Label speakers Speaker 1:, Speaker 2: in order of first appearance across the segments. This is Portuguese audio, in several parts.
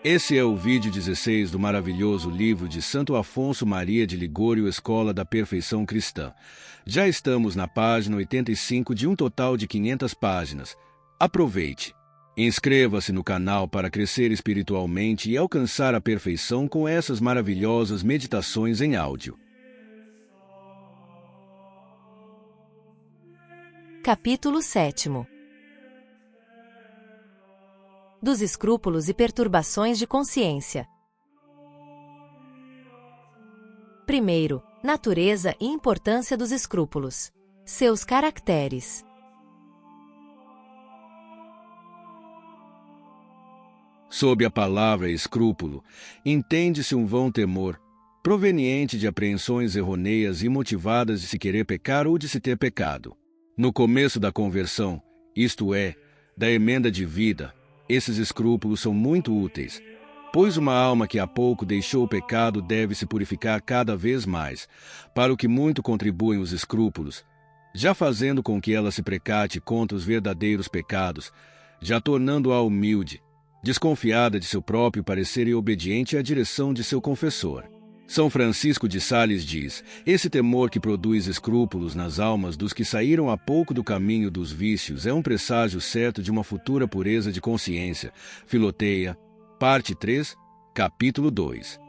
Speaker 1: Esse é o vídeo 16 do maravilhoso livro de Santo Afonso Maria de Ligório, Escola da Perfeição Cristã. Já estamos na página 85 de um total de 500 páginas. Aproveite! Inscreva-se no canal para crescer espiritualmente e alcançar a perfeição com essas maravilhosas meditações em áudio.
Speaker 2: Capítulo 7. Dos escrúpulos e perturbações de consciência. Primeiro, natureza e importância dos escrúpulos. Seus caracteres.
Speaker 1: Sob a palavra escrúpulo, entende-se um vão temor, proveniente de apreensões errôneas e motivadas de se querer pecar ou de se ter pecado. No começo da conversão, isto é, da emenda de vida, esses escrúpulos são muito úteis, pois uma alma que há pouco deixou o pecado deve se purificar cada vez mais, para o que muito contribuem os escrúpulos, já fazendo com que ela se precate contra os verdadeiros pecados, já tornando-a humilde, desconfiada de seu próprio parecer e obediente à direção de seu confessor. São Francisco de Sales diz: esse temor que produz escrúpulos nas almas dos que saíram há pouco do caminho dos vícios é um presságio certo de uma futura pureza de consciência. Filoteia, parte 3, capítulo 2.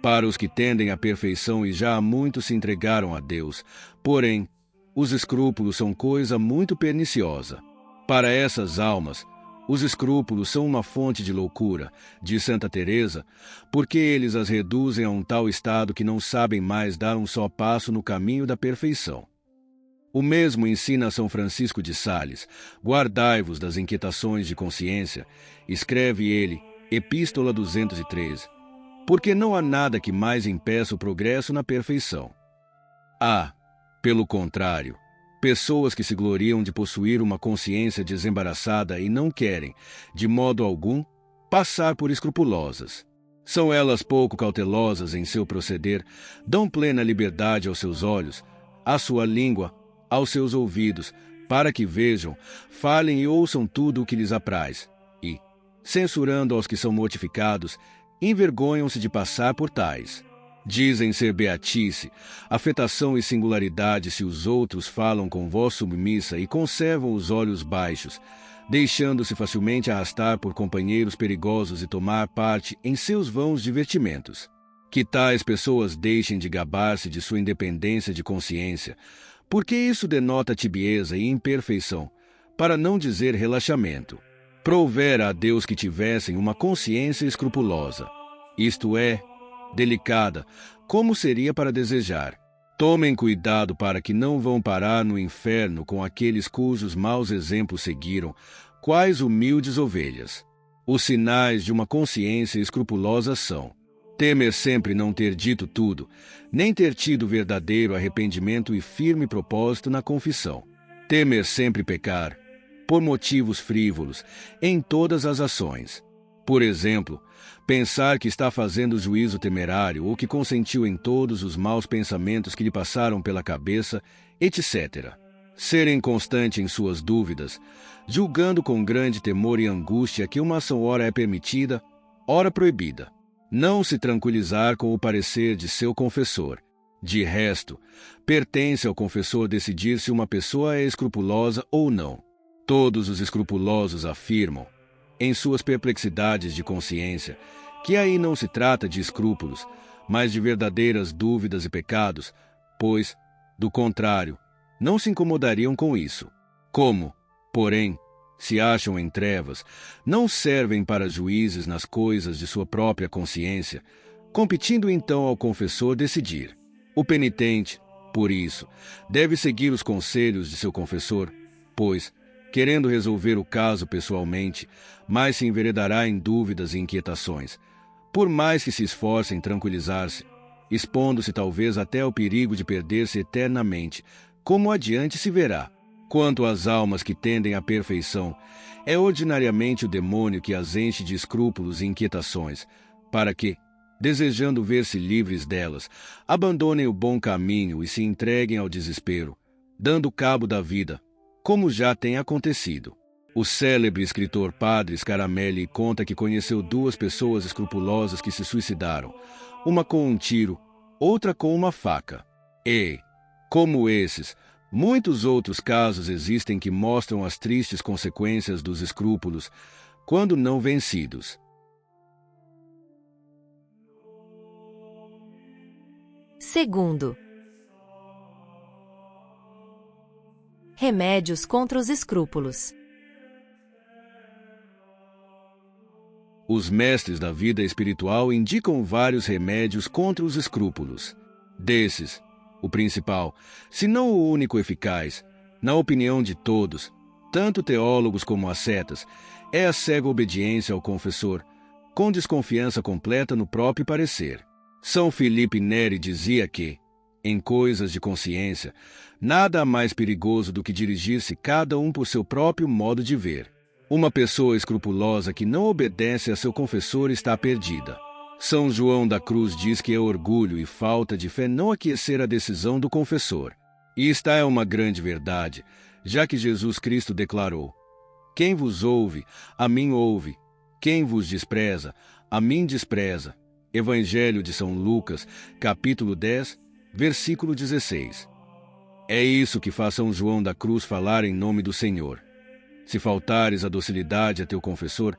Speaker 1: Para os que tendem à perfeição e já há muito se entregaram a Deus, porém, os escrúpulos são coisa muito perniciosa. Para essas almas, os escrúpulos são uma fonte de loucura, diz Santa Teresa, porque eles as reduzem a um tal estado que não sabem mais dar um só passo no caminho da perfeição. O mesmo ensina São Francisco de Sales: guardai-vos das inquietações de consciência, escreve ele, Epístola 213, porque não há nada que mais impeça o progresso na perfeição. Há, pelo contrário, pessoas que se gloriam de possuir uma consciência desembaraçada e não querem, de modo algum, passar por escrupulosas. São elas pouco cautelosas em seu proceder, dão plena liberdade aos seus olhos, à sua língua, aos seus ouvidos, para que vejam, falem e ouçam tudo o que lhes apraz, e, censurando aos que são mortificados, envergonham-se de passar por tais. Dizem ser beatice, afetação e singularidade se os outros falam com voz submissa e conservam os olhos baixos, deixando-se facilmente arrastar por companheiros perigosos e tomar parte em seus vãos divertimentos. Que tais pessoas deixem de gabar-se de sua independência de consciência, porque isso denota tibieza e imperfeição, para não dizer relaxamento. Prouvera a Deus que tivessem uma consciência escrupulosa, isto é, delicada, como seria para desejar. Tomem cuidado para que não vão parar no inferno com aqueles cujos maus exemplos seguiram, quais humildes ovelhas. Os sinais de uma consciência escrupulosa são: temer sempre não ter dito tudo, nem ter tido verdadeiro arrependimento e firme propósito na confissão. Temer sempre pecar, por motivos frívolos, em todas as ações. Por exemplo, pensar que está fazendo juízo temerário ou que consentiu em todos os maus pensamentos que lhe passaram pela cabeça, etc. Ser inconstante em suas dúvidas, julgando com grande temor e angústia que uma ação ora é permitida, ora proibida. Não se tranquilizar com o parecer de seu confessor. De resto, pertence ao confessor decidir se uma pessoa é escrupulosa ou não. Todos os escrupulosos afirmam, em suas perplexidades de consciência, que aí não se trata de escrúpulos, mas de verdadeiras dúvidas e pecados, pois, do contrário, não se incomodariam com isso. Como, porém, se acham em trevas, não servem para juízes nas coisas de sua própria consciência, competindo então ao confessor decidir. O penitente, por isso, deve seguir os conselhos de seu confessor, pois, querendo resolver o caso pessoalmente, mais se enveredará em dúvidas e inquietações, por mais que se esforce em tranquilizar-se, expondo-se talvez até ao perigo de perder-se eternamente, como adiante se verá. Quanto às almas que tendem à perfeição, é ordinariamente o demônio que as enche de escrúpulos e inquietações, para que, desejando ver-se livres delas, abandonem o bom caminho e se entreguem ao desespero, dando cabo da vida, como já tem acontecido. O célebre escritor Padre Scaramelli conta que conheceu duas pessoas escrupulosas que se suicidaram, uma com um tiro, outra com uma faca. E, como esses, muitos outros casos existem que mostram as tristes consequências dos escrúpulos quando não vencidos.
Speaker 2: Segundo, remédios contra os escrúpulos.
Speaker 1: Os mestres da vida espiritual indicam vários remédios contra os escrúpulos. Desses, o principal, se não o único eficaz, na opinião de todos, tanto teólogos como ascetas, é a cega obediência ao confessor, com desconfiança completa no próprio parecer. São Felipe Neri dizia que, em coisas de consciência, nada há mais perigoso do que dirigir-se cada um por seu próprio modo de ver. Uma pessoa escrupulosa que não obedece a seu confessor está perdida. São João da Cruz diz que é orgulho e falta de fé não aquecer a decisão do confessor. E esta é uma grande verdade, já que Jesus Cristo declarou: quem vos ouve, a mim ouve. Quem vos despreza, a mim despreza. Evangelho de São Lucas, capítulo 10, versículo 16. É isso que faz São João da Cruz falar em nome do Senhor. Se faltares a docilidade a teu confessor,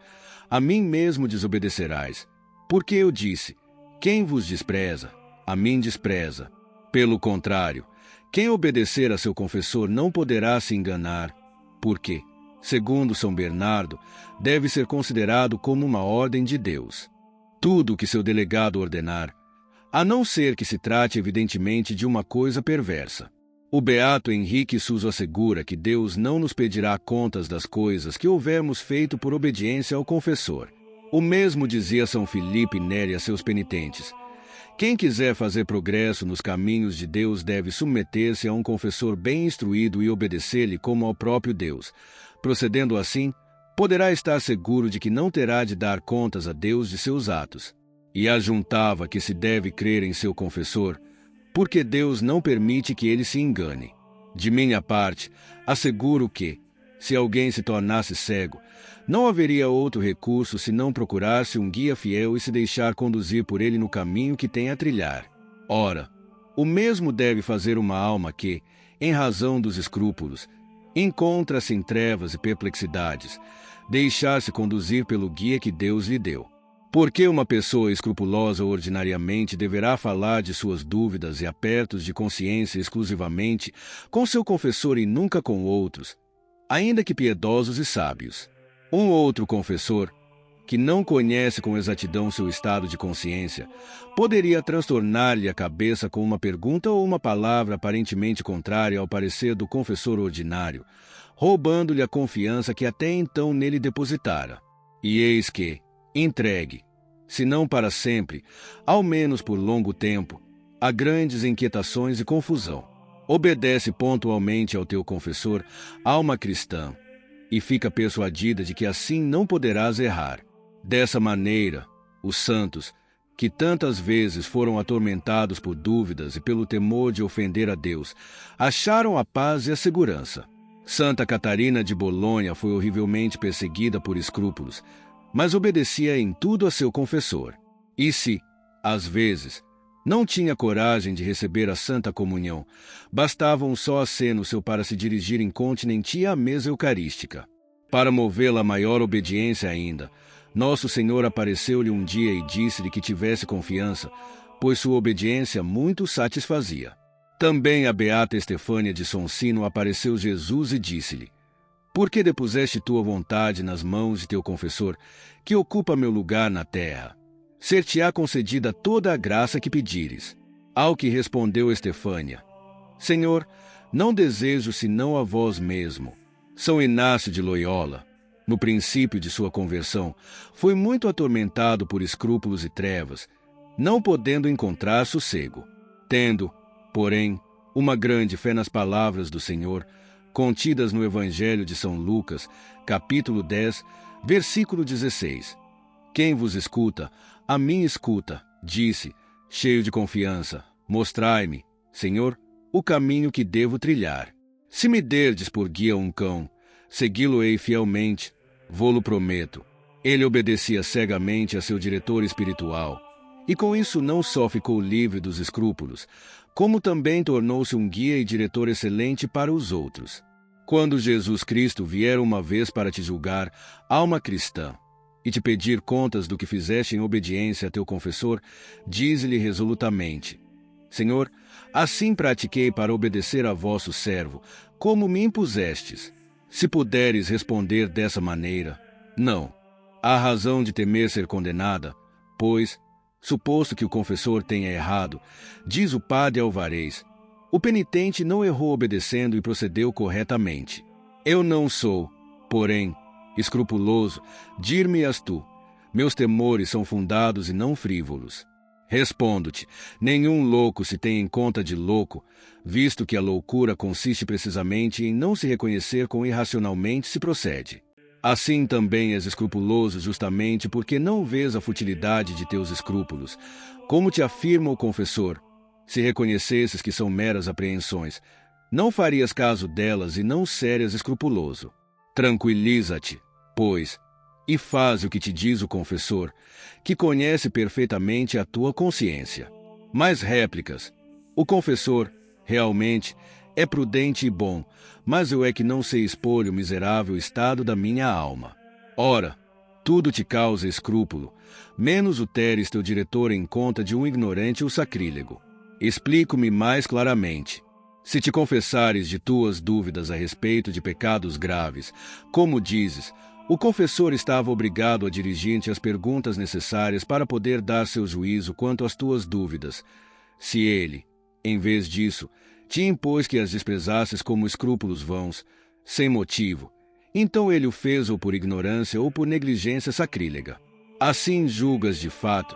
Speaker 1: a mim mesmo desobedecerás. Porque eu disse: quem vos despreza, a mim despreza. Pelo contrário, quem obedecer a seu confessor não poderá se enganar, porque, segundo São Bernardo, deve ser considerado como uma ordem de Deus. Tudo o que seu delegado ordenar, a não ser que se trate evidentemente de uma coisa perversa. O beato Henrique Suso assegura que Deus não nos pedirá contas das coisas que houvermos feito por obediência ao confessor. O mesmo dizia São Felipe Neri a seus penitentes: quem quiser fazer progresso nos caminhos de Deus deve submeter-se a um confessor bem instruído e obedecer-lhe como ao próprio Deus. Procedendo assim, poderá estar seguro de que não terá de dar contas a Deus de seus atos. E ajuntava que se deve crer em seu confessor, porque Deus não permite que ele se engane. De minha parte, asseguro que, se alguém se tornasse cego, não haveria outro recurso senão procurar-se um guia fiel e se deixar conduzir por ele no caminho que tem a trilhar. Ora, o mesmo deve fazer uma alma que, em razão dos escrúpulos, encontra-se em trevas e perplexidades, deixar-se conduzir pelo guia que Deus lhe deu. Porque uma pessoa escrupulosa ordinariamente deverá falar de suas dúvidas e apertos de consciência exclusivamente com seu confessor e nunca com outros, ainda que piedosos e sábios. Um outro confessor, que não conhece com exatidão seu estado de consciência, poderia transtornar-lhe a cabeça com uma pergunta ou uma palavra aparentemente contrária ao parecer do confessor ordinário, roubando-lhe a confiança que até então nele depositara. E eis que, entregue, se não para sempre, ao menos por longo tempo, a grandes inquietações e confusão. Obedece pontualmente ao teu confessor, alma cristã, e fica persuadida de que assim não poderás errar. Dessa maneira, os santos, que tantas vezes foram atormentados por dúvidas e pelo temor de ofender a Deus, acharam a paz e a segurança. Santa Catarina de Bolonha foi horrivelmente perseguida por escrúpulos, mas obedecia em tudo a seu confessor. E se, às vezes, não tinha coragem de receber a Santa Comunhão, bastava um só aceno seu para se dirigir incontinenti à mesa eucarística. Para movê-la a maior obediência ainda, Nosso Senhor apareceu-lhe um dia e disse-lhe que tivesse confiança, pois sua obediência muito satisfazia. Também a beata Estefânia de Sonsino apareceu Jesus e disse-lhe: por que depuseste tua vontade nas mãos de teu confessor, que ocupa meu lugar na terra? Ser-te-á concedida toda a graça que pedires. Ao que respondeu Estefânia: Senhor, não desejo senão a vós mesmo. São Inácio de Loyola, no princípio de sua conversão, foi muito atormentado por escrúpulos e trevas, não podendo encontrar sossego. Tendo, porém, uma grande fé nas palavras do Senhor, contidas no Evangelho de São Lucas, capítulo 10, versículo 16. Quem vos escuta, a mim escuta, disse, cheio de confiança, mostrai-me, Senhor, o caminho que devo trilhar. Se me derdes por guia um cão, Segui-lo-ei fielmente, vô-lo prometo. Ele obedecia cegamente a seu diretor espiritual, e com isso não só ficou livre dos escrúpulos, como também tornou-se um guia e diretor excelente para os outros. Quando Jesus Cristo vier uma vez para te julgar, alma cristã, e te pedir contas do que fizeste em obediência a teu confessor, dize-lhe resolutamente: Senhor, assim pratiquei para obedecer a vosso servo, como me impusestes. Se puderes responder dessa maneira, não. Há razão de temer ser condenada, pois, suposto que o confessor tenha errado, diz o padre Alvarez, o penitente não errou obedecendo e procedeu corretamente. Eu não sou, porém, escrupuloso, dir-me-as tu, meus temores são fundados e não frívolos. Respondo-te, nenhum louco se tem em conta de louco, visto que a loucura consiste precisamente em não se reconhecer com irracionalmente se procede. Assim também és escrupuloso justamente porque não vês a futilidade de teus escrúpulos, como te afirma o confessor. Se reconhecesses que são meras apreensões, não farias caso delas e não sérias escrupuloso. Tranquiliza-te, pois, e faz o que te diz o confessor, que conhece perfeitamente a tua consciência. Mais réplicas. O confessor, realmente, é prudente e bom, mas eu é que não sei expor o miserável estado da minha alma. Ora, tudo te causa escrúpulo, menos o teres teu diretor em conta de um ignorante ou sacrílego. Explico-me mais claramente. Se te confessares de tuas dúvidas a respeito de pecados graves, como dizes, o confessor estava obrigado a dirigir-te as perguntas necessárias para poder dar seu juízo quanto às tuas dúvidas. Se ele, em vez disso, te impôs que as desprezasses como escrúpulos vãos, sem motivo, então ele o fez ou por ignorância ou por negligência sacrílega. Assim julgas de fato,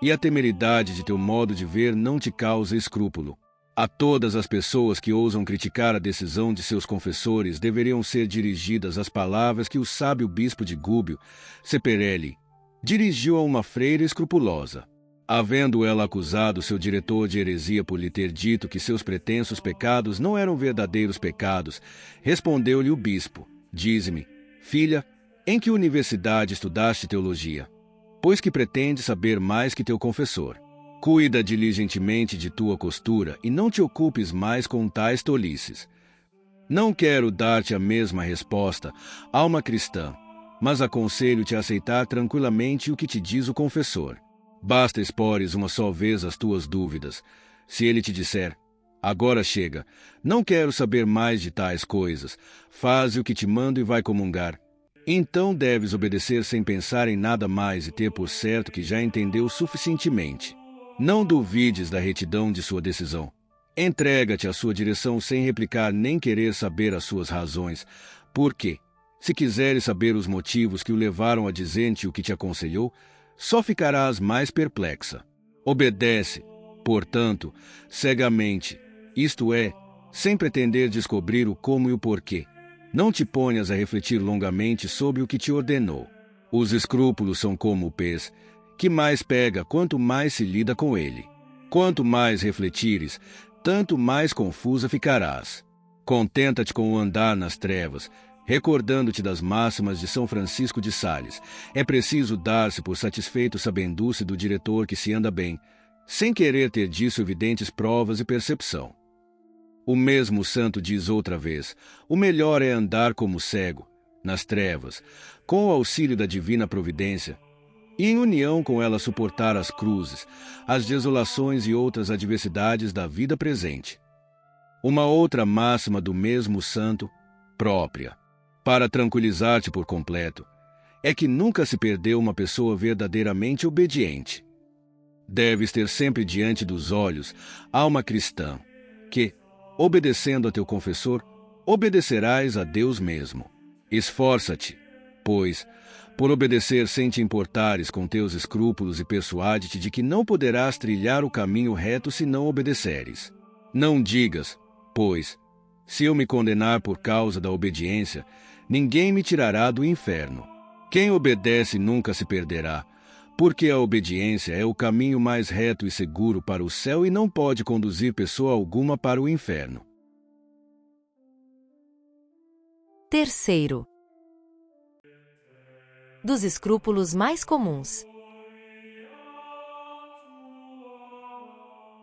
Speaker 1: e a temeridade de teu modo de ver não te causa escrúpulo. A todas as pessoas que ousam criticar a decisão de seus confessores deveriam ser dirigidas as palavras que o sábio bispo de Gubbio, Seperelli, dirigiu a uma freira escrupulosa. Havendo ela acusado seu diretor de heresia por lhe ter dito que seus pretensos pecados não eram verdadeiros pecados, respondeu-lhe o bispo: Dize-me, filha, em que universidade estudaste teologia? Pois que pretendes saber mais que teu confessor. Cuida diligentemente de tua costura e não te ocupes mais com tais tolices. Não quero dar-te a mesma resposta, alma cristã, mas aconselho-te a aceitar tranquilamente o que te diz o confessor. Basta expores uma só vez as tuas dúvidas. Se ele te disser, agora chega, não quero saber mais de tais coisas, faze o que te mando e vai comungar. Então deves obedecer sem pensar em nada mais e ter por certo que já entendeu suficientemente. Não duvides da retidão de sua decisão. Entrega-te à sua direção sem replicar nem querer saber as suas razões, porque, se quiseres saber os motivos que o levaram a dizer-te o que te aconselhou, só ficarás mais perplexa. Obedece, portanto, cegamente, isto é, sem pretender descobrir o como e o porquê. Não te ponhas a refletir longamente sobre o que te ordenou. Os escrúpulos são como o pez, que mais pega quanto mais se lida com ele. Quanto mais refletires, tanto mais confusa ficarás. Contenta-te com o andar nas trevas, recordando-te das máximas de São Francisco de Sales. É preciso dar-se por satisfeito sabendo-se do diretor que se anda bem, sem querer ter disso evidentes provas e percepção. O mesmo santo diz outra vez, o melhor é andar como cego, nas trevas, com o auxílio da divina providência, e em união com ela suportar as cruzes, as desolações e outras adversidades da vida presente. Uma outra máxima do mesmo santo, própria, para tranquilizar-te por completo, é que nunca se perdeu uma pessoa verdadeiramente obediente. Deves ter sempre diante dos olhos alma cristã, que, obedecendo a teu confessor, obedecerás a Deus mesmo. Esforça-te, pois, por obedecer sem te importares com teus escrúpulos e persuade-te de que não poderás trilhar o caminho reto se não obedeceres. Não digas, pois, se eu me condenar por causa da obediência, ninguém me tirará do inferno. Quem obedece nunca se perderá, porque a obediência é o caminho mais reto e seguro para o céu e não pode conduzir pessoa alguma para o inferno.
Speaker 2: Terceiro. Dos escrúpulos mais comuns.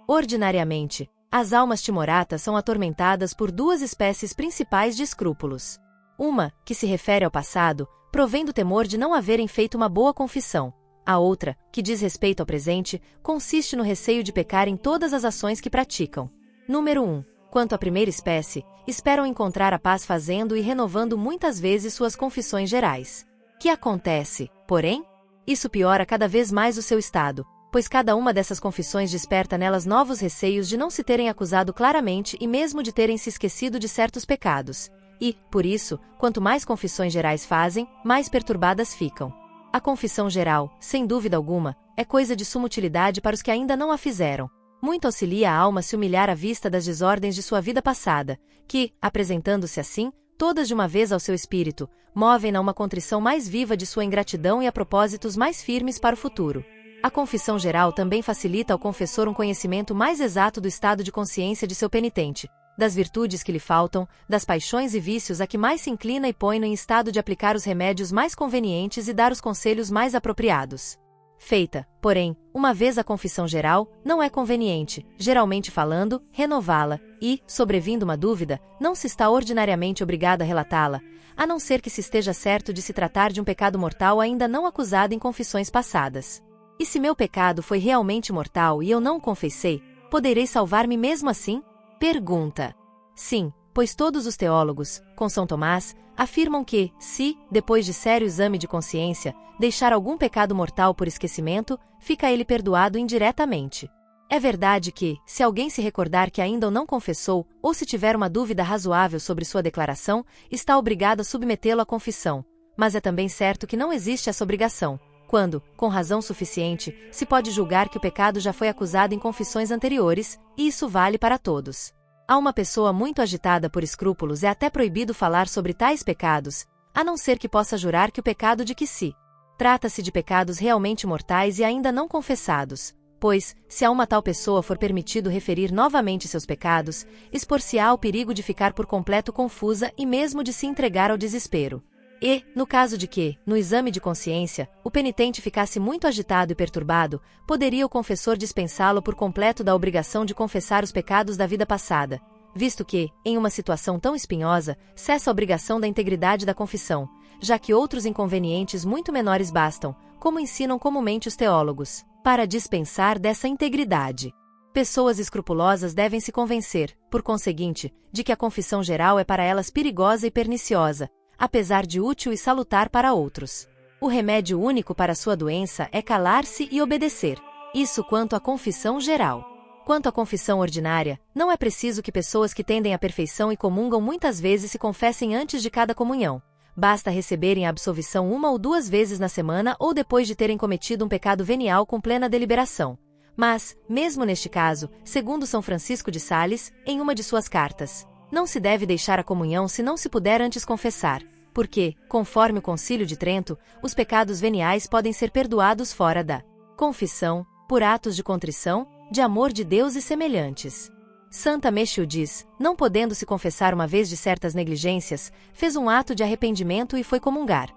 Speaker 2: Ordinariamente, as almas timoratas são atormentadas por duas espécies principais de escrúpulos. Uma, que se refere ao passado, provém do temor de não haverem feito uma boa confissão. A outra, que diz respeito ao presente, consiste no receio de pecar em todas as ações que praticam. Número 1. Quanto à primeira espécie, esperam encontrar a paz fazendo e renovando muitas vezes suas confissões gerais. Que acontece, porém? Isso piora cada vez mais o seu estado, pois cada uma dessas confissões desperta nelas novos receios de não se terem acusado claramente e mesmo de terem se esquecido de certos pecados. E, por isso, quanto mais confissões gerais fazem, mais perturbadas ficam. A confissão geral, sem dúvida alguma, é coisa de suma utilidade para os que ainda não a fizeram. Muito auxilia a alma se humilhar à vista das desordens de sua vida passada, que, apresentando-se assim, todas de uma vez ao seu espírito, movem-na a uma contrição mais viva de sua ingratidão e a propósitos mais firmes para o futuro. A confissão geral também facilita ao confessor um conhecimento mais exato do estado de consciência de seu penitente, das virtudes que lhe faltam, das paixões e vícios a que mais se inclina e põe-no em estado de aplicar os remédios mais convenientes e dar os conselhos mais apropriados. Feita, porém, uma vez a confissão geral, não é conveniente, geralmente falando, renová-la, e, sobrevindo uma dúvida, não se está ordinariamente obrigado a relatá-la, a não ser que se esteja certo de se tratar de um pecado mortal ainda não acusado em confissões passadas. E se meu pecado foi realmente mortal e eu não o confessei, poderei salvar-me mesmo assim? Pergunta. Sim, pois todos os teólogos, com São Tomás, afirmam que, se, depois de sério exame de consciência, deixar algum pecado mortal por esquecimento, fica ele perdoado indiretamente. É verdade que, se alguém se recordar que ainda o não confessou, ou se tiver uma dúvida razoável sobre sua declaração, está obrigado a submetê-lo à confissão. Mas é também certo que não existe essa obrigação, quando, com razão suficiente, se pode julgar que o pecado já foi acusado em confissões anteriores, e isso vale para todos. A uma pessoa muito agitada por escrúpulos é até proibido falar sobre tais pecados, a não ser que possa jurar que o pecado de que se trata-se de pecados realmente mortais e ainda não confessados, pois, se a uma tal pessoa for permitido referir novamente seus pecados, expor-se-á ao perigo de ficar por completo confusa e mesmo de se entregar ao desespero. E, no caso de que, no exame de consciência, o penitente ficasse muito agitado e perturbado, poderia o confessor dispensá-lo por completo da obrigação de confessar os pecados da vida passada, visto que, em uma situação tão espinhosa, cessa a obrigação da integridade da confissão, já que outros inconvenientes muito menores bastam, como ensinam comumente os teólogos, para dispensar dessa integridade. Pessoas escrupulosas devem se convencer, por conseguinte, de que a confissão geral é para elas perigosa e perniciosa, apesar de útil e salutar para outros. O remédio único para sua doença é calar-se e obedecer. Isso quanto à confissão geral. Quanto à confissão ordinária, não é preciso que pessoas que tendem à perfeição e comungam muitas vezes se confessem antes de cada comunhão. Basta receberem a absolvição uma ou duas vezes na semana ou depois de terem cometido um pecado venial com plena deliberação. Mas, mesmo neste caso, segundo São Francisco de Sales, em uma de suas cartas, não se deve deixar a comunhão se não se puder antes confessar, porque, conforme o Concílio de Trento, os pecados veniais podem ser perdoados fora da confissão, por atos de contrição, de amor de Deus e semelhantes. Santa Mexil diz, não podendo se confessar uma vez de certas negligências, fez um ato de arrependimento e foi comungar.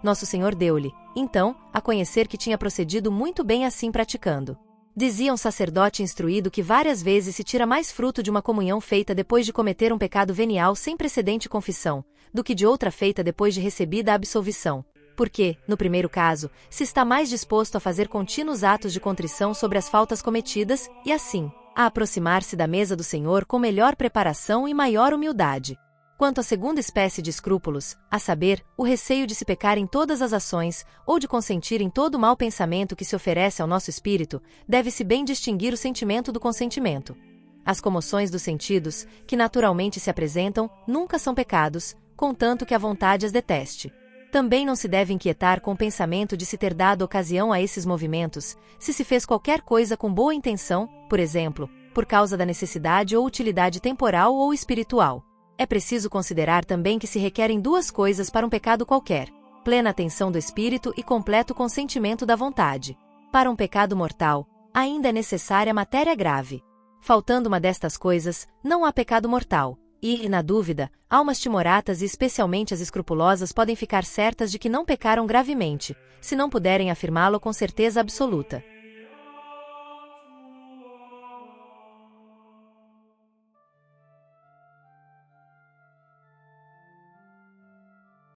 Speaker 2: Nosso Senhor deu-lhe, então, a conhecer que tinha procedido muito bem assim praticando. Dizia um sacerdote instruído que várias vezes se tira mais fruto de uma comunhão feita depois de cometer um pecado venial sem precedente confissão, do que de outra feita depois de recebida a absolvição. Porque, no primeiro caso, se está mais disposto a fazer contínuos atos de contrição sobre as faltas cometidas, e assim, a aproximar-se da mesa do Senhor com melhor preparação e maior humildade. Quanto à segunda espécie de escrúpulos, a saber, o receio de se pecar em todas as ações, ou de consentir em todo mau pensamento que se oferece ao nosso espírito, deve-se bem distinguir o sentimento do consentimento. As comoções dos sentidos, que naturalmente se apresentam, nunca são pecados, contanto que a vontade as deteste. Também não se deve inquietar com o pensamento de se ter dado ocasião a esses movimentos, se se fez qualquer coisa com boa intenção, por exemplo, por causa da necessidade ou utilidade temporal ou espiritual. É preciso considerar também que se requerem duas coisas para um pecado qualquer: plena atenção do espírito e completo consentimento da vontade. Para um pecado mortal, ainda é necessária matéria grave. Faltando uma destas coisas, não há pecado mortal, E, na dúvida, almas timoratas e especialmente as escrupulosas podem ficar certas de que não pecaram gravemente, se não puderem afirmá-lo com certeza absoluta.